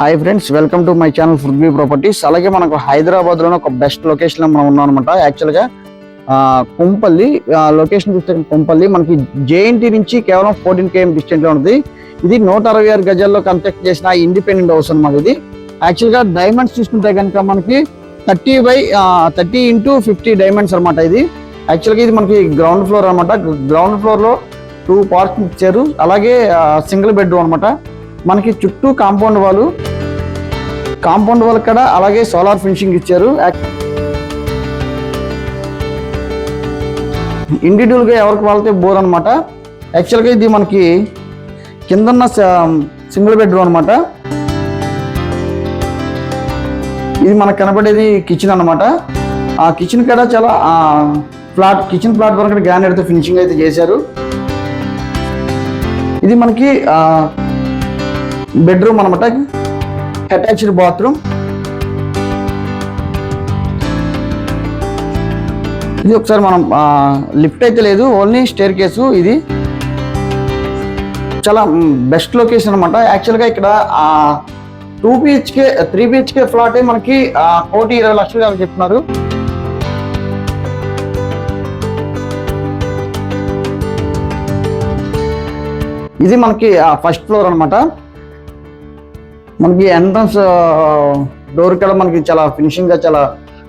Hi friends, welcome to my channel Prithvi properties. అలాగే మనకు హైదరాబాద్లోనే ఒక బెస్ట్ లొకేషన్లో మనం ఉన్నాం అనమాట. యాక్చువల్గా కుంపల్లి లొకేషన్ చూస్తే కుంపల్లి మనకి జేఎన్టీ నుంచి కేవలం 14 km డిస్టెంట్లో ఉంది. ఇది 166 గజాల్లో కన్స్ట్రక్ట్ చేసిన ఇండిపెండెంట్ హౌస్ అనమాట. ఇది యాక్చువల్గా డైమండ్స్ చూసుకుంటే కనుక మనకి 30 into 50 డైమండ్స్ అనమాట. ఇది యాక్చువల్గా ఇది మనకి గ్రౌండ్ ఫ్లోర్ అనమాట. గ్రౌండ్ ఫ్లోర్లో 2 పార్కింగ్ ఇచ్చారు. అలాగే సింగిల్ బెడ్రూమ్ అనమాట. మనకి చుట్టూ కాంపౌండ్ వాల్ కూడా అలాగే సోలార్ ఫినిషింగ్ ఇచ్చారు. ఇండివిజువల్గా ఎవరికి వాళ్ళతో బోర్ అనమాట. యాక్చువల్గా ఇది మనకి కిందన్న సింగిల్ బెడ్రూమ్ అనమాట. ఇది మనకు కనపడేది కిచెన్ అనమాట. ఆ కిచెన్ కూడా చాలా కిచెన్ ఫ్లాట్ వరకు గ్రానైట్తో ఫినిషింగ్ అయితే చేశారు. ఇది మనకి బెడ్రూమ్ అనమాట. Attached bathroom. ఇది ఒకసారి మనం లిఫ్ట్ అయితే లేదు, ఓన్లీ స్టేర్ కేసు. ఇది చాలా బెస్ట్ లొకేషన్ అనమాట. యాక్చువల్గా ఇక్కడ 2 BHK 3 BHK ఫ్లాట్ మనకి 1,20,00,000 చెప్తున్నారు. ఇది మనకి ఫస్ట్ ఫ్లోర్ అనమాట. మనకి ఎంట్రన్స్ డోర్ కూడా మనకి చాలా ఫినిషింగ్గా చాలా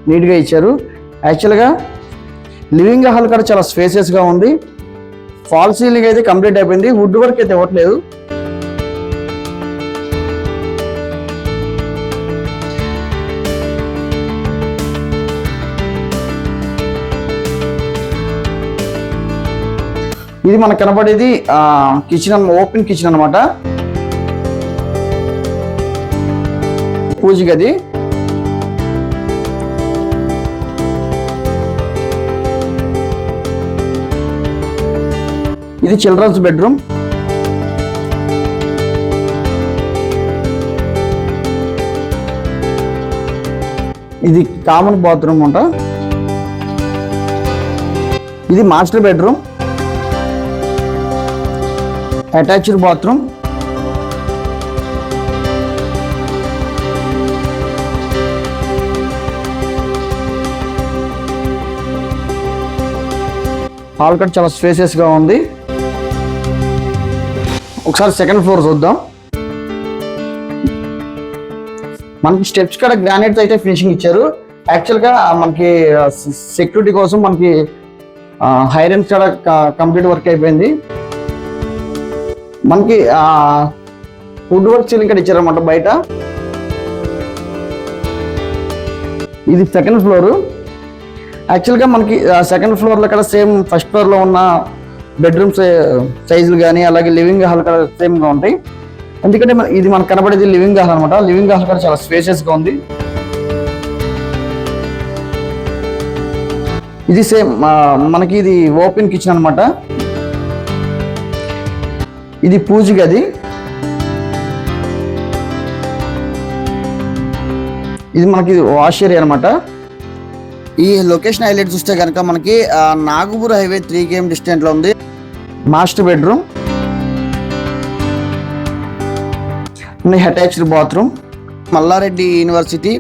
నీట్గా ఇచ్చారు. యాక్చువల్గా లివింగ్ హాల్ కూడా చాలా స్పేసియస్గా ఉంది. ఫాల్ సీలింగ్ అయితే కంప్లీట్ అయిపోయింది. వుడ్ వర్క్ అయితే ఇవ్వట్లేదు. ఇది మనకు కనపడేది కిచెన్, ఓపెన్ కిచెన్ అనమాట. పూజ గది. ఇది చిల్డ్రన్స్ బెడ్రూమ్. ఇది కామన్ బాత్రూమ్ అంట. ఇది master bedroom, attached bathroom. Hall cut చాలా స్పేసియస్గా ఉంది. ఒకసారి సెకండ్ ఫ్లోర్ చూద్దాం. మనకి స్టెప్స్ కూడా గ్రానైట్ అయితే ఫినిషింగ్ ఇచ్చారు. యాక్చువల్గా మనకి సెక్యూరిటీ కోసం మనకి హైరన్స్ కూడా కంప్లీట్ వర్క్ అయిపోయింది. మనకి వుడ్ వర్క్ సీలింగ్ కూడా ఇచ్చారన్నమాట బయట. ఇది సెకండ్ ఫ్లోరు. యాక్చువల్గా మనకి సెకండ్ ఫ్లోర్లో కూడా సేమ్ ఫస్ట్ ఫ్లోర్లో ఉన్న బెడ్రూమ్స్ సైజులు కానీ అలాగే లివింగ్ హాల్ కూడా సేమ్గా ఉంటాయి. ఎందుకంటే ఇది మనకు కనబడేది లివింగ్ హాల్ అనమాట. లివింగ్ హాల్ కూడా చాలా స్పేషియస్గా ఉంది. ఇది సేమ్ మనకి ఇది ఓపెన్ కిచెన్ అనమాట. ఇది పూజ గది. ఇది మనకి వాష్ ఏరియా అనమాట. ఈ లొకేషన్ హైలైట్ చూస్తే కనుక మనకి నాగపూర్ హైవే 3 km డిస్టెంట్లో ఉంది. Master bedroom, attached bathroom. Malla Reddy university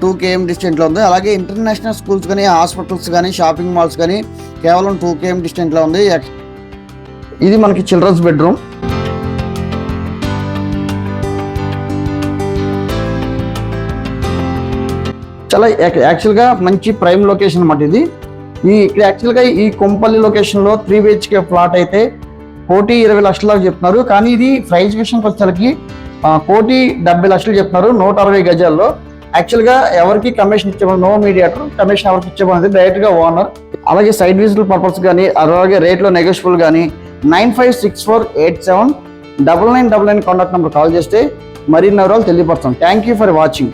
2 km డిస్టెంట్లో ఉంది. అలాగే ఇంటర్నేషనల్ స్కూల్స్ కానీ, హాస్పిటల్స్ కానీ, షాపింగ్ మాల్స్ కానీ కేవలం 2 km డిస్టెంట్లో ఉంది. ఇది మనకి చిల్డ్రన్స్ బెడ్రూమ్. చాలా యాక్చువల్గా మంచి ప్రైమ్ లొకేషన్ అన్నమాట. ఇది ఇక్కడ యాక్చువల్గా ఈ కొంపల్లి లొకేషన్లో 3 BHK ఫ్లాట్ అయితే 1,20,00,000 చెప్తున్నారు. కానీ ఇది ప్రైస్ విషయానికి వచ్చేసరికి 1,70,00,000 చెప్తున్నారు 160 గజాల్లో. యాక్చువల్గా ఎవరికి కమిషన్ ఇచ్చేవాళ్ళు, నో మీడియేటర్. కమిషన్ ఎవరికి ఇచ్చేవాళ్ళది డైరెక్ట్గా ఓనర్. అలాగే సైడ్ విజిట్ పర్పస్ కానీ అలాగే రేట్లో నెగోషియబుల్ కానీ 9564879999 కాంటాక్ట్ నెంబర్ కాల్ చేస్తే మరిన్ని వివరాలు తెలియపరుస్తాం. Thank you for watching.